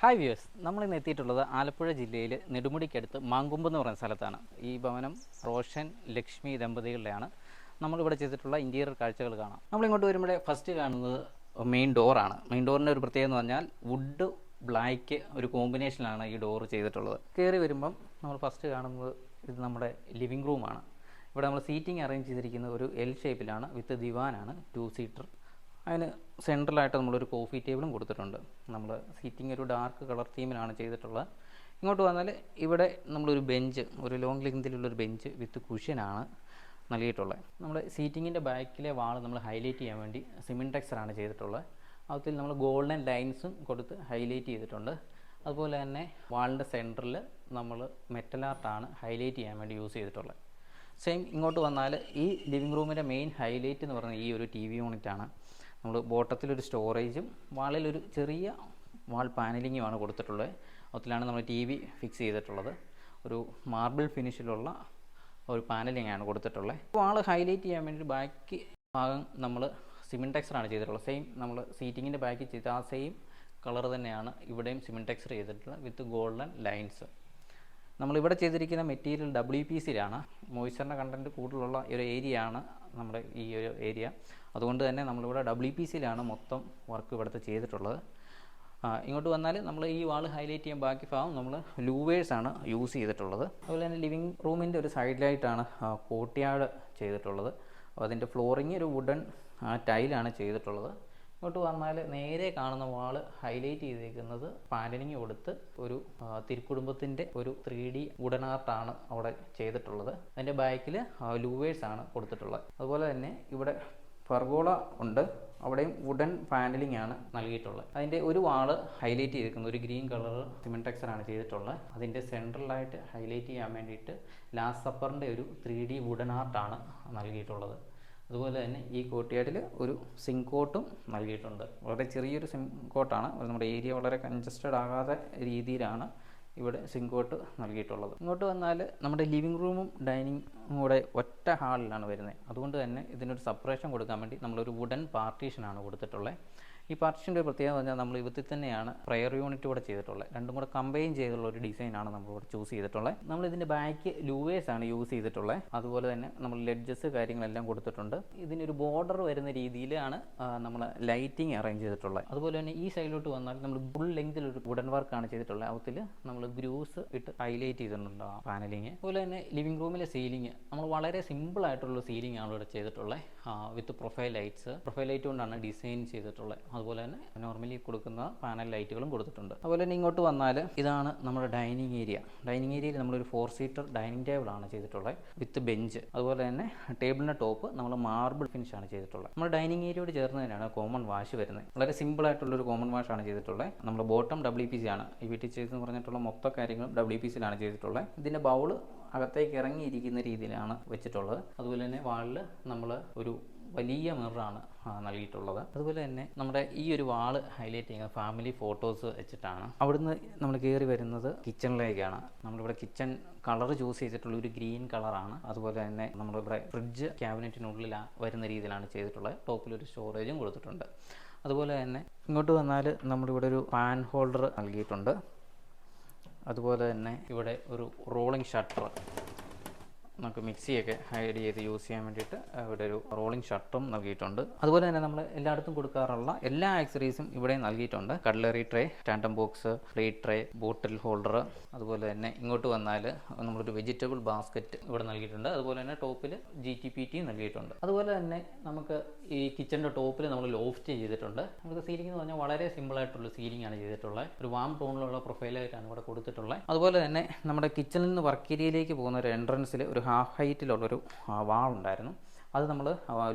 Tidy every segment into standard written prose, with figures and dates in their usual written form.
Hi viewers, നമ്മളിന്ന് എത്തിയിട്ടുള്ളത് ആലപ്പുഴ ജില്ലയിൽ നെടുമുടിക്കടുത്ത് മാങ്കൊമ്പ് എന്ന് പറയുന്ന സ്ഥലത്താണ്. ഈ ഭവനം റോഷൻ ലക്ഷ്മി ദമ്പതികളുടെയാണ്. നമ്മളിവിടെ ചെയ്തിട്ടുള്ള ഇൻറ്റീരിയർ കാഴ്ചകൾ കാണാം. നമ്മളിങ്ങോട്ട് വരുമ്പോഴേ ഫസ്റ്റ് കാണുന്നത് മെയിൻ ഡോറാണ്. മെയിൻ ഡോറിൻ്റെ ഒരു പ്രത്യേകത എന്ന് പറഞ്ഞാൽ വുഡ് ബ്ലാക്ക് ഒരു കോമ്പിനേഷനിലാണ് ഈ ഡോറ് ചെയ്തിട്ടുള്ളത്. കയറി വരുമ്പം നമ്മൾ ഫസ്റ്റ് കാണുന്നത് ഇത് നമ്മുടെ ലിവിങ് റൂമാണ്. ഇവിടെ നമ്മൾ സീറ്റിംഗ് അറേഞ്ച് ചെയ്തിരിക്കുന്നത് ഒരു എൽ ഷേപ്പിലാണ്, വിത്ത് ദിവാനാണ്, 2 സീറ്റർ. അതിന് സെൻട്രലായിട്ട് നമ്മളൊരു കോഫി ടേബിളും കൊടുത്തിട്ടുണ്ട്. നമ്മൾ സീറ്റിംഗ് ഒരു ഡാർക്ക് കളർ തീമിലാണ് ചെയ്തിട്ടുള്ളത്. ഇങ്ങോട്ട് വന്നാൽ ഇവിടെ നമ്മളൊരു ബെഞ്ച്, ഒരു ലോങ് ലെങ്തിലുള്ളൊരു ബെഞ്ച് വിത്ത് കുഷ്യനാണ് നൽകിയിട്ടുള്ളത്. നമ്മുടെ സീറ്റിങ്ങിൻ്റെ ബാക്കിലെ വാൾ നമ്മൾ ഹൈലൈറ്റ് ചെയ്യാൻ വേണ്ടി സിമെൻറ്റെക്സറാണ് ചെയ്തിട്ടുള്ളത്. അതിൽ നമ്മൾ ഗോൾഡൻ ലൈൻസും കൊടുത്ത് ഹൈലൈറ്റ് ചെയ്തിട്ടുണ്ട്. അതുപോലെ തന്നെ വാളിൻ്റെ സെൻറ്ററിൽ നമ്മൾ മെറ്റൽ ആർട്ടാണ് ഹൈലൈറ്റ് ചെയ്യാൻ വേണ്ടി യൂസ് ചെയ്തിട്ടുള്ളത്. സെയിം ഇങ്ങോട്ട് വന്നാൽ ഈ ലിവിങ് റൂമിൻ്റെ മെയിൻ ഹൈലൈറ്റ് എന്ന് പറയുന്നത് ഈ ഒരു TV യൂണിറ്റാണ്. നമ്മൾ ബോട്ടത്തിലൊരു സ്റ്റോറേജും വാളിലൊരു ചെറിയ വാൾ പാനലിങ്ങുമാണ് കൊടുത്തിട്ടുള്ളത്. അതിലാണ് നമ്മൾ TV ഫിക്സ് ചെയ്തിട്ടുള്ളത്. ഒരു മാർബിൾ ഫിനിഷിലുള്ള ഒരു പാനലിംഗ് ആണ് കൊടുത്തിട്ടുള്ളത്. വാൾ ഹൈലൈറ്റ് ചെയ്യാൻ വേണ്ടി ബാക്കി ഭാഗം നമ്മൾ സിമെൻറ്റെക്സറാണ് ചെയ്തിട്ടുള്ളത്. സെയിം നമ്മൾ സീറ്റിങ്ങിൻ്റെ ബാക്കിൽ ചെയ്ത ആ സെയിം കളർ തന്നെയാണ് ഇവിടെയും സിമെൻറ്റെക്സർ ചെയ്തിട്ടുള്ളത്, വിത്ത് ഗോൾഡൻ ലൈൻസ്. നമ്മളിവിടെ ചെയ്തിരിക്കുന്ന മെറ്റീരിയൽ WPCയിലാണ്. മോയ്സ്ചറിൻ്റെ കണ്ടൻറ്റ് കൂടുതലുള്ള ഒരു ഏരിയ ആണ് നമ്മുടെ ഈ ഒരു ഏരിയ. അതുകൊണ്ട് തന്നെ നമ്മളിവിടെ WPCയിലാണ് മൊത്തം വർക്ക് ഇവിടുത്തെ ചെയ്തിട്ടുള്ളത്. ഇങ്ങോട്ട് വന്നാൽ നമ്മൾ ഈ വാൾ ഹൈലൈറ്റ് ചെയ്യാൻ ബാക്കി ഭാഗം നമ്മൾ ലൂവേഴ്സാണ് യൂസ് ചെയ്തിട്ടുള്ളത്. അതുപോലെ തന്നെ ലിവിങ് റൂമിൻ്റെ ഒരു സൈഡിലായിട്ടാണ് കോർട്ട്യാർഡ് ചെയ്തിട്ടുള്ളത്. അതിൻ്റെ ഫ്ലോറിങ് ഒരു വുഡൻ ടൈലാണ് ചെയ്തിട്ടുള്ളത്. ഇങ്ങോട്ട് വന്നാൽ നേരെ കാണുന്ന വാൾ ഹൈലൈറ്റ് ചെയ്തിരിക്കുന്നത് പാനലിങ് കൊടുത്ത് ഒരു തിരുക്കുടുംബത്തിൻ്റെ ഒരു 3D വുഡൻ ആർട്ടാണ് അവിടെ ചെയ്തിട്ടുള്ളത്. അതിൻ്റെ ബാക്കിൽ ലൂവേഴ്സാണ് കൊടുത്തിട്ടുള്ളത്. അതുപോലെ തന്നെ ഇവിടെ പെർഗോള ഉണ്ട്, അവിടെയും വുഡൻ പാനലിംഗ് ആണ് നൽകിയിട്ടുള്ളത്. അതിൻ്റെ ഒരു വാള് ഹൈലൈറ്റ് ചെയ്തിരിക്കുന്നത് ഒരു ഗ്രീൻ കളർ സിമെൻറ്റെക്സറാണ് ചെയ്തിട്ടുള്ളത്. അതിൻ്റെ സെൻട്രലായിട്ട് ഹൈലൈറ്റ് ചെയ്യാൻ വേണ്ടിയിട്ട് ലാസ്റ്റ് സപ്പറിൻ്റെ ഒരു 3D വുഡൻ ആർട്ടാണ് നൽകിയിട്ടുള്ളത്. അതുപോലെ തന്നെ ഈ കോർട്ട്യാർഡിൽ ഒരു സിങ്കോട്ടും നൽകിയിട്ടുണ്ട്. വളരെ ചെറിയൊരു സിങ്കോട്ടാണ്, നമ്മുടെ ഏരിയ വളരെ കൺജസ്റ്റഡ് ആകാത്ത രീതിയിലാണ് ഇവിടെ സിങ്കോട്ട് നൽകിയിട്ടുള്ളത്. ഇങ്ങോട്ട് വന്നാൽ നമ്മുടെ ലിവിങ് റൂമും ഡൈനിങ്ങും കൂടെ ഒറ്റ ഹാളിലാണ് വരുന്നത്. അതുകൊണ്ട് തന്നെ ഇതിനൊരു സെപ്പറേഷൻ കൊടുക്കാൻ വേണ്ടി നമ്മളൊരു വുഡൻ പാർട്ടീഷനാണ് കൊടുത്തിട്ടുള്ളത്. ഈ പാർട്ടീഷൻ്റെ ഒരു പ്രത്യേകത പറഞ്ഞാൽ നമ്മൾ ഇവത്തിൽ തന്നെയാണ് പ്രയർ യൂണിറ്റ് കൂടെ ചെയ്തിട്ടുള്ളത്. രണ്ടും കൂടെ കമ്പൈൻ ചെയ്തുള്ള ഒരു ഡിസൈനാണ് നമ്മളിവിടെ ചൂസ് ചെയ്തിട്ടുള്ളത്. നമ്മളിതിൻ്റെ ബാക്ക് ലൂവേഴ്സാണ് യൂസ് ചെയ്തിട്ടുള്ളത്. അതുപോലെ തന്നെ നമ്മൾ ലെഡ്ജസ് കാര്യങ്ങളെല്ലാം കൊടുത്തിട്ടുണ്ട്. ഇതിനൊരു ബോർഡർ വരുന്ന രീതിയിലാണ് നമ്മൾ ലൈറ്റിംഗ് അറേഞ്ച് ചെയ്തിട്ടുള്ളത്. അതുപോലെ തന്നെ ഈ സൈഡിലോട്ട് വന്നാൽ നമ്മൾ ഫുൾ ലെങ്തിലൊരു വുഡൻ വർക്കാണ് ചെയ്തിട്ടുള്ളത്. അതിൽ നമ്മൾ ഗ്രൂസ് ഇട്ട് ഹൈലൈറ്റ് ചെയ്തിട്ടുണ്ട് ആ പാനലിങ്. അതുപോലെ തന്നെ ലിവിങ് റൂമിലെ സീലിംഗ് നമ്മൾ വളരെ സിമ്പിളായിട്ടുള്ള സീലിംഗ് ആണ് ഇവിടെ ചെയ്തിട്ടുള്ളത്, വിത്ത് പ്രൊഫൈൽ ലൈറ്റ്സ്. പ്രൊഫൈൽ ലൈറ്റ് കൊണ്ടാണ് ഡിസൈൻ ചെയ്തിട്ടുള്ളത്. അതുപോലെ തന്നെ നോർമലി കൊടുക്കുന്ന പാനൽ ലൈറ്റുകളും കൊടുത്തിട്ടുണ്ട്. അതുപോലെ തന്നെ ഇങ്ങോട്ട് വന്നാൽ ഇതാണ് നമ്മുടെ ഡൈനിങ് ഏരിയ. ഡൈനിങ് ഏരിയയിൽ നമ്മളൊരു 4 സീറ്റർ ഡൈനിങ് ടേബിളാണ് ചെയ്തിട്ടുള്ളത്, വിത്ത് ബെഞ്ച്. അതുപോലെ തന്നെ ടേബിളിൻ്റെ ടോപ്പ് നമ്മൾ മാർബിൾ ഫിനിഷാണ് ചെയ്തിട്ടുള്ളത്. നമ്മുടെ ഡൈനിങ് ഏരിയയോട് ചേർന്ന് തന്നെയാണ് കോമൺ വാഷ് വരുന്നത്. വളരെ സിമ്പിളായിട്ടുള്ളൊരു കോമൺ വാഷാണ് ചെയ്തിട്ടുള്ളത്. നമ്മൾ ബോട്ടം WPC ആണ്. ഈ വീട്ടിൽ ചെയ്തെന്ന് പറഞ്ഞിട്ടുള്ള മൊത്തം കാര്യങ്ങളും WPCയിലാണ് ചെയ്തിട്ടുള്ളത്. ഇതിൻ്റെ ബൗള് അകത്തേക്ക് ഇറങ്ങിയിരിക്കുന്ന രീതിയിലാണ് വെച്ചിട്ടുള്ളത്. അതുപോലെ തന്നെ വാളിൽ നമ്മൾ ഒരു വലിയ മിററാണ് നൽകിയിട്ടുള്ളത്. അതുപോലെ തന്നെ നമ്മുടെ ഈ ഒരു വാള് ഹൈലൈറ്റ് ചെയ്യുന്നത് ഫാമിലി ഫോട്ടോസ് വെച്ചിട്ടാണ്. അവിടുന്ന് നമ്മൾ കയറി വരുന്നത് കിച്ചണിലേക്കാണ്. നമ്മളിവിടെ കിച്ചൺ കളർ ചൂസ് ചെയ്തിട്ടുള്ള ഒരു ഗ്രീൻ കളറാണ്. അതുപോലെ തന്നെ നമ്മളിവിടെ ഫ്രിഡ്ജ് ക്യാബിനറ്റിനുള്ളിൽ വരുന്ന രീതിയിലാണ് ചെയ്തിട്ടുള്ളത്. ടോപ്പിലൊരു സ്റ്റോറേജും കൊടുത്തിട്ടുണ്ട്. അതുപോലെ തന്നെ ഇങ്ങോട്ട് വന്നാൽ നമ്മളിവിടെ ഒരു പാൻ ഹോൾഡർ നൽകിയിട്ടുണ്ട്. അതുപോലെ തന്നെ ഇവിടെ ഒരു റോളിംഗ് ഷട്ടർ, നമുക്ക് മിക്സിയൊക്കെ ഹൈഡ് ചെയ്ത് യൂസ് ചെയ്യാൻ വേണ്ടിയിട്ട് ഇവിടെ ഒരു റോളിംഗ് ഷട്ടറും നൽകിയിട്ടുണ്ട്. അതുപോലെ തന്നെ നമ്മൾ എല്ലായിടത്തും കൊടുക്കാറുള്ള എല്ലാ ആക്സറീസും ഇവിടെ നൽകിയിട്ടുണ്ട്. Cutlery tray, tandem box, plate tray, bottle holder. അതുപോലെ തന്നെ ഇങ്ങോട്ട് വന്നാൽ നമ്മളൊരു വെജിറ്റബിൾ ബാസ്ക്കറ്റ് ഇവിടെ നൽകിയിട്ടുണ്ട്. അതുപോലെ തന്നെ ടോപ്പിൽ GTPT നൽകിയിട്ടുണ്ട്. അതുപോലെ തന്നെ നമുക്ക് ഈ കിച്ചണിൻ്റെ ടോപ്പിൽ നമ്മൾ ലോഫ്റ്റ് ചെയ്തിട്ടുണ്ട്. നമുക്ക് സീലിംഗ് എന്ന് പറഞ്ഞാൽ വളരെ സിമ്പിളായിട്ടുള്ള സീലിംഗ് ആണ് ചെയ്തിട്ടുള്ളത്. ഒരു വാം ടോണിലുള്ള പ്രൊഫൈലായിട്ടാണ് ഇവിടെ കൊടുത്തിട്ടുള്ളത്. അതുപോലെ തന്നെ നമ്മുടെ കിച്ചണിൽ നിന്ന് വർക്ക് ഏരിയയിലേക്ക് പോകുന്ന ഒരു എൻട്രൻസിൽ ഒരു ഹാഫ് ഹൈറ്റിലുള്ളൊരു വാളുണ്ടായിരുന്നു. അത് നമ്മൾ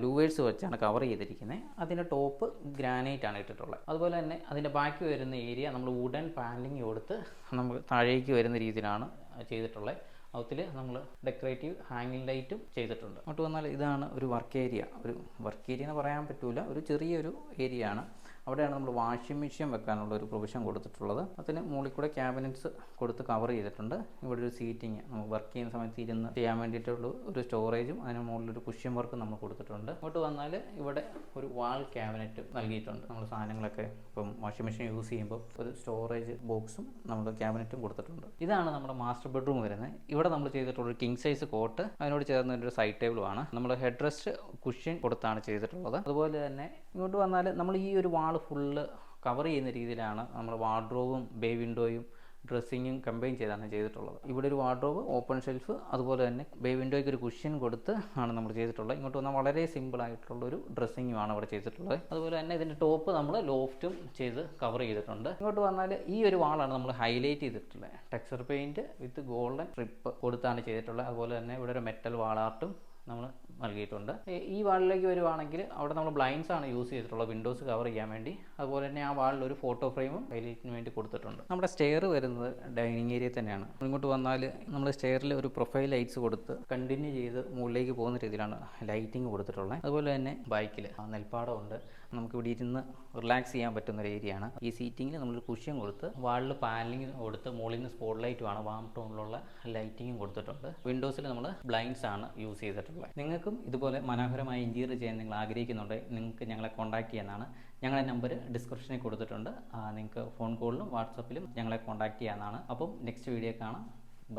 ലൂവേഴ്സ് വെച്ചാണ് കവർ ചെയ്തിരിക്കുന്നത്. അതിൻ്റെ ടോപ്പ് ഗ്രാനൈറ്റ് ആണ് ഇട്ടിട്ടുള്ളത്. അതുപോലെ തന്നെ അതിൻ്റെ ബാക്കി വരുന്ന ഏരിയ നമ്മൾ വുഡൻ പാനലിംഗ് കൊടുത്ത് നമുക്ക് താഴേക്ക് വരുന്ന രീതിയിലാണ് ചെയ്തിട്ടുള്ളത്. അതിൽ നമ്മൾ ഡെക്കറേറ്റീവ് ഹാങ്ങിങ് ലൈറ്റും ചെയ്തിട്ടുണ്ട്. അങ്ങോട്ട് വന്നാൽ ഇതാണ് ഒരു വർക്ക് ഏരിയ. ഒരു വർക്ക് ഏരിയ എന്ന് പറയാൻ പറ്റില്ല, ഒരു ചെറിയൊരു ഏരിയ ആണ്. അവിടെയാണ് നമ്മൾ വാഷിംഗ് മെഷീൻ വെക്കാനുള്ള ഒരു പ്രൊവിഷൻ കൊടുത്തിട്ടുള്ളത്. അതിന് മുകളിൽ കൂടെ ക്യാബിനറ്റ്സ് കൊടുത്ത് കവർ ചെയ്തിട്ടുണ്ട്. ഇവിടെ ഒരു സീറ്റിംഗ് നമുക്ക് വർക്ക് ചെയ്യുന്ന സമയത്ത് ഇരുന്ന് ചെയ്യാൻ വേണ്ടിയിട്ടുള്ള ഒരു സ്റ്റോറേജും അതിന് മുകളിലൊരു കുഷ്യൻ വർക്കും നമ്മൾ കൊടുത്തിട്ടുണ്ട്. ഇങ്ങോട്ട് വന്നാൽ ഇവിടെ ഒരു വാൾ ക്യാബിനറ്റ് നൽകിയിട്ടുണ്ട്. നമ്മൾ സാധനങ്ങളൊക്കെ ഇപ്പം വാഷിംഗ് മെഷീൻ യൂസ് ചെയ്യുമ്പോൾ ഒരു സ്റ്റോറേജ് ബോക്സും നമ്മൾ ക്യാബിനറ്റും കൊടുത്തിട്ടുണ്ട്. ഇതാണ് നമ്മുടെ മാസ്റ്റർ ബെഡ്റൂം വരുന്നത്. ഇവിടെ നമ്മൾ ചെയ്തിട്ടുള്ള കിങ് സൈസ് കോട്ട്, അതിനോട് ചേർന്ന ഒരു സൈഡ് ടേബിളുമാണ്. നമ്മൾ ഹെഡ് റെസ്റ്റ് കുഷ്യൻ കൊടുത്താണ് ചെയ്തിട്ടുള്ളത്. അതുപോലെ തന്നെ ഇങ്ങോട്ട് വന്നാൽ നമ്മൾ ഈ ഒരു വാൾ ഫുള്ള് കവർ ചെയ്യുന്ന രീതിയിലാണ് നമ്മൾ വാർഡ്രോബും ബേ വിൻഡോയും ഡ്രസ്സിങ്ങും കമ്പൈൻ ചെയ്താണ് ചെയ്തിട്ടുള്ളത്. ഇവിടെ ഒരു വാർഡ്രോബ്, ഓപ്പൺ ഷെൽഫ്, അതുപോലെ തന്നെ ബേ വിൻഡോയ്ക്ക് ഒരു കുഷ്യൻ കൊടുത്ത് ആണ് നമ്മൾ ചെയ്തിട്ടുള്ളത്. ഇങ്ങോട്ട് വന്നാൽ വളരെ സിമ്പിൾ ആയിട്ടുള്ളൊരു ഡ്രസ്സിങ്ങുമാണ് ഇവിടെ ചെയ്തിട്ടുള്ളത്. അതുപോലെ തന്നെ ഇതിൻ്റെ ടോപ്പ് നമ്മൾ ലോഫ്റ്റും ചെയ്ത് കവർ ചെയ്തിട്ടുണ്ട്. ഇങ്ങോട്ട് വന്നാൽ ഈ ഒരു വാളാണ് നമ്മൾ ഹൈലൈറ്റ് ചെയ്തിട്ടുള്ളത്. ടെക്സ്ചർ പെയിൻറ്റ് വിത്ത് ഗോൾഡൻ സ്ട്രിപ്പ് കൊടുത്താണ് ചെയ്തിട്ടുള്ളത്. അതുപോലെ തന്നെ ഇവിടെ ഒരു മെറ്റൽ വാളാർട്ടും നമ്മൾ നൽകിയിട്ടുണ്ട്. ഈ വാളിലേക്ക് വരുവാണെങ്കിൽ അവിടെ നമ്മൾ ബ്ലൈൻഡ്സ് ആണ് യൂസ് ചെയ്തിട്ടുള്ളത് വിൻഡോസ് കവർ ചെയ്യാൻ വേണ്ടി. അതുപോലെ തന്നെ ആ വാളിൽ ഒരു ഫോട്ടോ ഫ്രെയിമും ഹൈലൈറ്റിന് വേണ്ടി കൊടുത്തിട്ടുണ്ട്. നമ്മുടെ സ്റ്റെയർ വരുന്നത് ഡൈനിങ് ഏരിയ തന്നെയാണ്. ഇങ്ങോട്ട് വന്നാൽ നമ്മൾ സ്റ്റെയറിൽ ഒരു പ്രൊഫൈൽ ലൈറ്റ്സ് കൊടുത്ത് കണ്ടിന്യൂ ചെയ്ത് മുകളിലേക്ക് പോകുന്ന രീതിയിലാണ് ലൈറ്റിംഗ് കൊടുത്തിട്ടുള്ളത്. അതുപോലെ തന്നെ ബൈക്കിൽ നെൽപ്പാടമുണ്ട്. നമുക്ക് ഇവിടെ ഇരുന്ന് റിലാക്സ് ചെയ്യാൻ പറ്റുന്ന ഒരു ഏരിയയാണ്. ഈ സീറ്റിങ്ങിൽ നമ്മളൊരു കുഷ്യൻ കൊടുത്ത് വാളിൽ പാനലിംഗ് കൊടുത്ത് മുകളിൽ നിന്ന് സ്പോട്ട് ലൈറ്റുമാണ് വാം ടോണിലുള്ള ലൈറ്റിങ്ങും കൊടുത്തിട്ടുണ്ട്. വിൻഡോസിൽ നമ്മൾ ബ്ലൈൻഡ്സ് ആണ് യൂസ് ചെയ്തിട്ടുള്ളത്. നിങ്ങൾക്കും ഇതുപോലെ മനോഹരമായ ഇൻറ്റീരിയർ ചെയ്യാൻ നിങ്ങൾ ആഗ്രഹിക്കുന്നുണ്ടെങ്കിൽ നിങ്ങൾക്ക് ഞങ്ങളെ കോൺടാക്ട് ചെയ്യാനാണ്. ഞങ്ങളുടെ നമ്പർ ഡിസ്ക്രിപ്ഷനിൽ കൊടുത്തിട്ടുണ്ട്. നിങ്ങൾക്ക് ഫോൺ കോളിലും വാട്സപ്പിലും ഞങ്ങളെ കോൺടാക്ട് ചെയ്യാനാണ്. അപ്പം നെക്സ്റ്റ് വീഡിയോ കാണാം.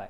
ബൈ.